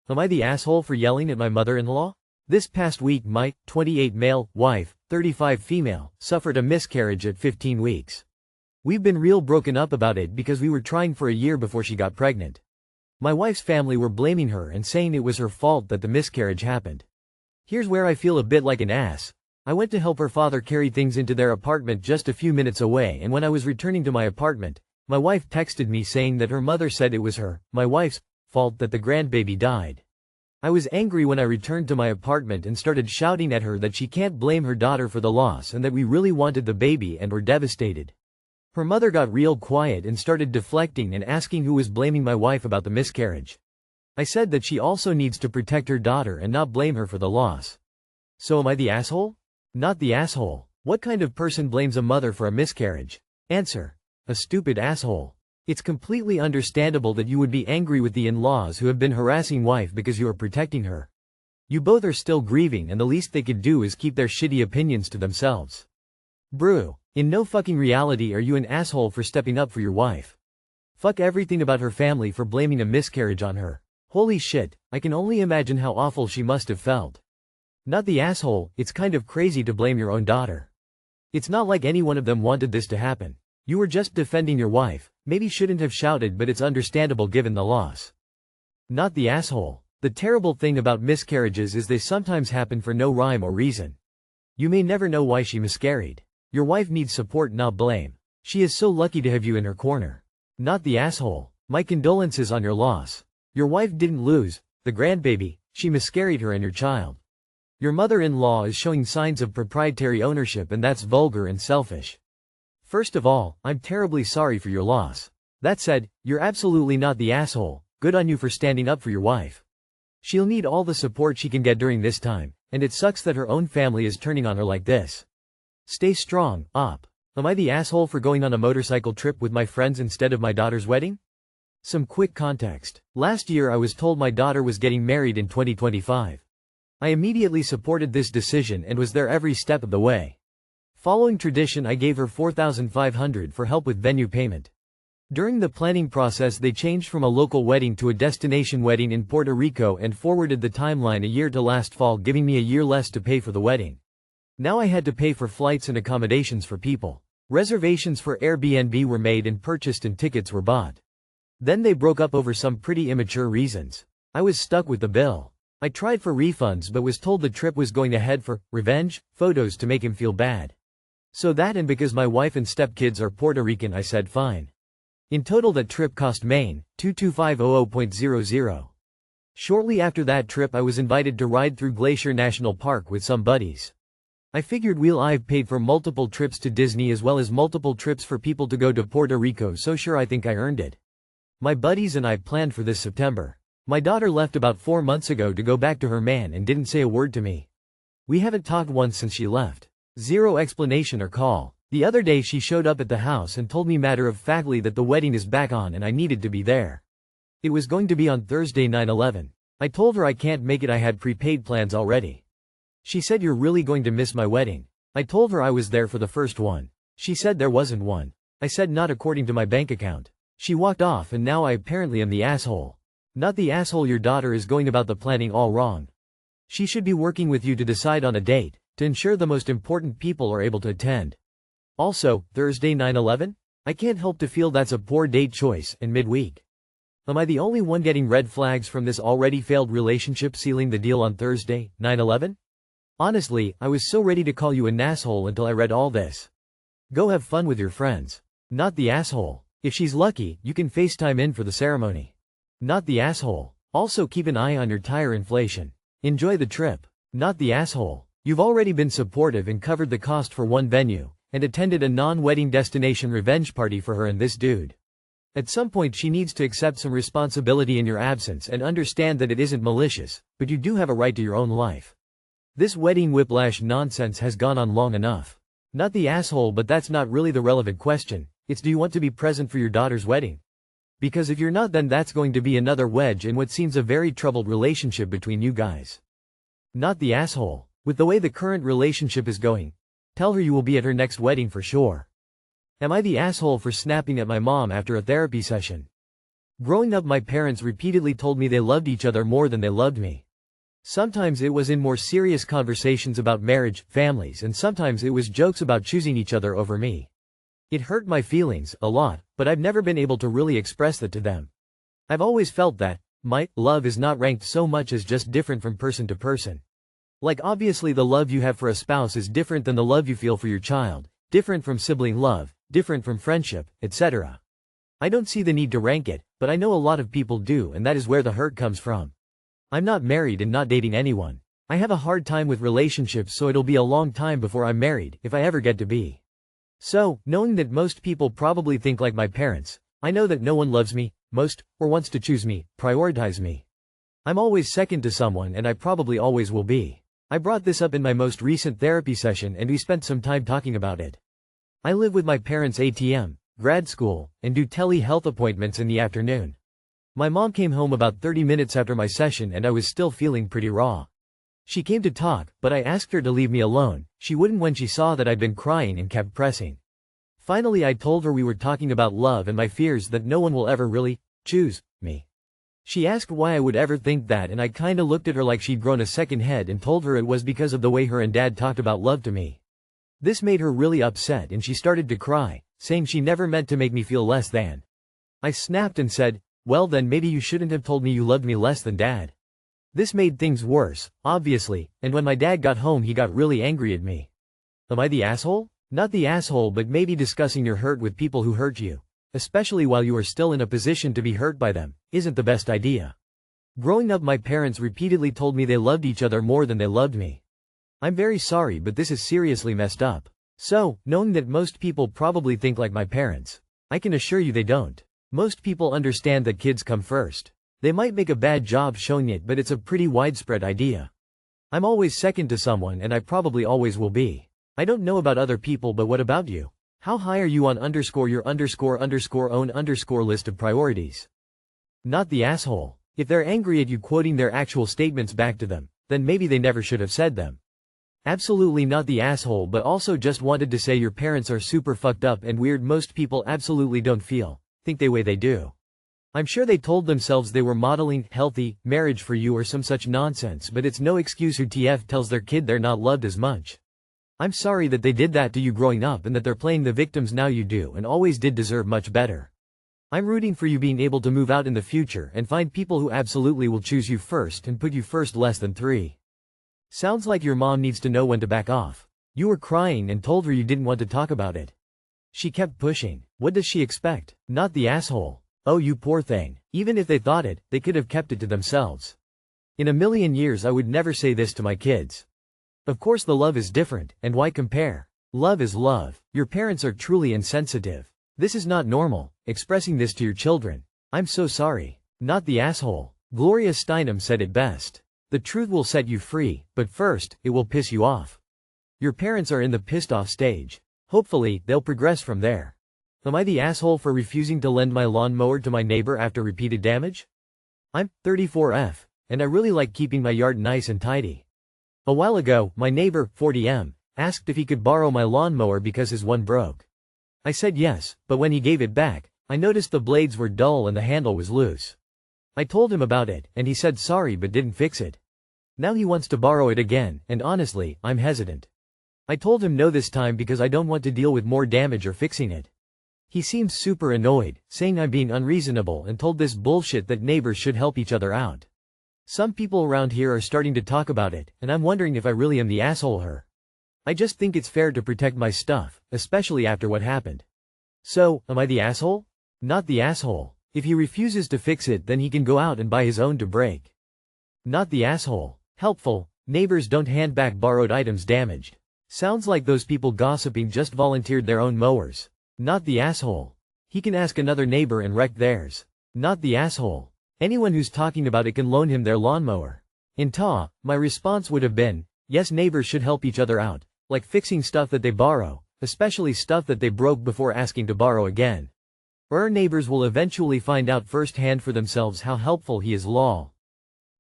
Am I the asshole for yelling at my mother-in-law? This past week my 28 male wife, 35 female, suffered a miscarriage at 15 weeks. We've been real broken up about it because we were trying for a year before she got pregnant. My wife's family were blaming her and saying it was her fault that the miscarriage happened. Here's where I feel a bit like an ass. I went to help her father carry things into their apartment just a few minutes away, and when I was returning to my apartment, my wife texted me saying that her mother said it was her, my wife's, fault that the grandbaby died. I was angry when I returned to my apartment and started shouting at her that she can't blame her daughter for the loss and that we really wanted the baby and were devastated. Her mother got real quiet and started deflecting and asking who was blaming my wife about the miscarriage. I said that she also needs to protect her daughter and not blame her for the loss. So am I the asshole? Not the asshole. What kind of person blames a mother for a miscarriage? Answer: a stupid asshole. It's completely understandable that you would be angry with the in-laws who have been harassing wife because you are protecting her. You both are still grieving and the least they could do is keep their shitty opinions to themselves. Brew. In no fucking reality are you an asshole for stepping up for your wife. Fuck everything about her family for blaming a miscarriage on her. Holy shit, I can only imagine how awful she must have felt. Not the asshole. It's kind of crazy to blame your own daughter. It's not like any one of them wanted this to happen. You were just defending your wife, maybe shouldn't have shouted, but it's understandable given the loss. Not the asshole. The terrible thing about miscarriages is they sometimes happen for no rhyme or reason. You may never know why she miscarried. Your wife needs support, not blame. She is so lucky to have you in her corner. Not the asshole. My condolences on your loss. Your wife didn't lose the grandbaby, she miscarried her and your child. Your mother-in-law is showing signs of proprietary ownership, and that's vulgar and selfish. First of all, I'm terribly sorry for your loss. That said, you're absolutely not the asshole. Good on you for standing up for your wife. She'll need all the support she can get during this time, and it sucks that her own family is turning on her like this. Stay strong, op. Am I the asshole for going on a motorcycle trip with my friends instead of my daughter's wedding? Some quick context. Last year I was told my daughter was getting married in 2025. I immediately supported this decision and was there every step of the way. Following tradition, I gave her $4,500 for help with venue payment. During the planning process they changed from a local wedding to a destination wedding in Puerto Rico and forwarded the timeline a year to last fall, giving me a year less to pay for the wedding. Now I had to pay for flights and accommodations for people. Reservations for Airbnb were made and purchased and tickets were bought. Then they broke up over some pretty immature reasons. I was stuck with the bill. I tried for refunds but was told the trip was going ahead for revenge photos to make him feel bad. So that, and because my wife and stepkids are Puerto Rican, I said fine. In total that trip cost Maine, 22500.00. Shortly after that trip I was invited to ride through Glacier National Park with some buddies. I figured I've paid for multiple trips to Disney as well as multiple trips for people to go to Puerto Rico, so sure, I think I earned it. My buddies and I planned for this September. My daughter left about 4 months ago to go back to her man and didn't say a word to me. We haven't talked once since she left. Zero explanation or call. The other day she showed up at the house and told me matter-of-factly that the wedding is back on and I needed to be there. It was going to be on Thursday 9/11. I told her I can't make it, I had prepaid plans already. She said, "You're really going to miss my wedding." I told her I was there for the first one. She said there wasn't one. I said not according to my bank account. She walked off and now I apparently am the asshole. Not the asshole. Your daughter is going about the planning all wrong. She should be working with you to decide on a date, to ensure the most important people are able to attend. Also, Thursday 9/11? I can't help to feel that's a poor date choice, and midweek. Am I the only one getting red flags from this already failed relationship sealing the deal on Thursday, 9/11? Honestly, I was so ready to call you an asshole until I read all this. Go have fun with your friends. Not the asshole. If she's lucky, you can FaceTime in for the ceremony. Not the asshole. Also keep an eye on your tire inflation. Enjoy the trip. Not the asshole. You've already been supportive and covered the cost for one venue, and attended a non-wedding destination revenge party for her and this dude. At some point she needs to accept some responsibility in your absence and understand that it isn't malicious, but you do have a right to your own life. This wedding whiplash nonsense has gone on long enough. Not the asshole, but that's not really the relevant question. It's, do you want to be present for your daughter's wedding? Because if you're not, then that's going to be another wedge in what seems a very troubled relationship between you guys. Not the asshole. With the way the current relationship is going, tell her you will be at her next wedding for sure. Am I the asshole for snapping at my mom after a therapy session? Growing up, my parents repeatedly told me they loved each other more than they loved me. Sometimes it was in more serious conversations about marriage, families, and sometimes it was jokes about choosing each other over me. It hurt my feelings a lot, but I've never been able to really express that to them. I've always felt that my love is not ranked so much as just different from person to person. Like, obviously the love you have for a spouse is different than the love you feel for your child, different from sibling love, different from friendship, etc. I don't see the need to rank it, but I know a lot of people do, and that is where the hurt comes from. I'm not married and not dating anyone. I have a hard time with relationships, so it'll be a long time before I'm married, if I ever get to be. So, knowing that most people probably think like my parents, I know that no one loves me, most, or wants to choose me, prioritize me. I'm always second to someone, and I probably always will be. I brought this up in my most recent therapy session, and we spent some time talking about it. I live with my parents' ATM, grad school, and do tele-health appointments in the afternoon. My mom came home about 30 minutes after my session and I was still feeling pretty raw. She came to talk, but I asked her to leave me alone. She wouldn't when she saw that I'd been crying and kept pressing. Finally I told her we were talking about love and my fears that no one will ever really choose me. She asked why I would ever think that, and I kinda looked at her like she'd grown a second head and told her it was because of the way her and dad talked about love to me. This made her really upset and she started to cry, saying she never meant to make me feel less than. I snapped and said, "Well then maybe you shouldn't have told me you loved me less than dad." This made things worse, obviously, and when my dad got home he got really angry at me. Am I the asshole? Not the asshole, but maybe discussing your hurt with people who hurt you, especially while you are still in a position to be hurt by them, isn't the best idea. Growing up, my parents repeatedly told me they loved each other more than they loved me. I'm very sorry, but this is seriously messed up. So, knowing that most people probably think like my parents, I can assure you they don't. Most people understand that kids come first. They might make a bad job showing it, but it's a pretty widespread idea. I'm always second to someone and I probably always will be. I don't know about other people, but what about you? How high are you on your own list of priorities? Not the asshole. If they're angry at you quoting their actual statements back to them, then maybe they never should have said them. Absolutely not the asshole, but also just wanted to say your parents are super fucked up and weird. Most people absolutely don't think the way they do. I'm sure they told themselves they were modeling healthy marriage for you or some such nonsense, but it's no excuse who TF tells their kid they're not loved as much. I'm sorry that they did that to you growing up and that they're playing the victims now. You do and always did deserve much better. I'm rooting for you being able to move out in the future and find people who absolutely will choose you first and put you first less than 3. Sounds like your mom needs to know when to back off. You were crying and told her you didn't want to talk about it. She kept pushing. What does she expect? Not the asshole. Oh, you poor thing. Even if they thought it, they could have kept it to themselves. In a million years I would never say this to my kids. Of course the love is different, and why compare? Love is love. Your parents are truly insensitive. This is not normal, expressing this to your children. I'm so sorry. Not the asshole. Gloria Steinem said it best. The truth will set you free, but first, it will piss you off. Your parents are in the pissed off stage. Hopefully, they'll progress from there. Am I the asshole for refusing to lend my lawnmower to my neighbor after repeated damage? I'm 34F, and I really like keeping my yard nice and tidy. A while ago, my neighbor, 40M, asked if he could borrow my lawnmower because his one broke. I said yes, but when he gave it back, I noticed the blades were dull and the handle was loose. I told him about it, and he said sorry but didn't fix it. Now he wants to borrow it again, and honestly, I'm hesitant. I told him no this time because I don't want to deal with more damage or fixing it. He seems super annoyed, saying I'm being unreasonable and told this bullshit that neighbors should help each other out. Some people around here are starting to talk about it, and I'm wondering if I really am the asshole here. I just think it's fair to protect my stuff, especially after what happened. So, am I the asshole? Not the asshole. If he refuses to fix it, then he can go out and buy his own to break. Not the asshole. Helpful. Neighbors don't hand back borrowed items damaged. Sounds like those people gossiping just volunteered their own mowers. Not the asshole. He can ask another neighbor and wreck theirs. Not the asshole. Anyone who's talking about it can loan him their lawnmower. My response would have been, yes, neighbors should help each other out, like fixing stuff that they borrow, especially stuff that they broke before asking to borrow again. Or neighbors will eventually find out firsthand for themselves how helpful he is. Lol.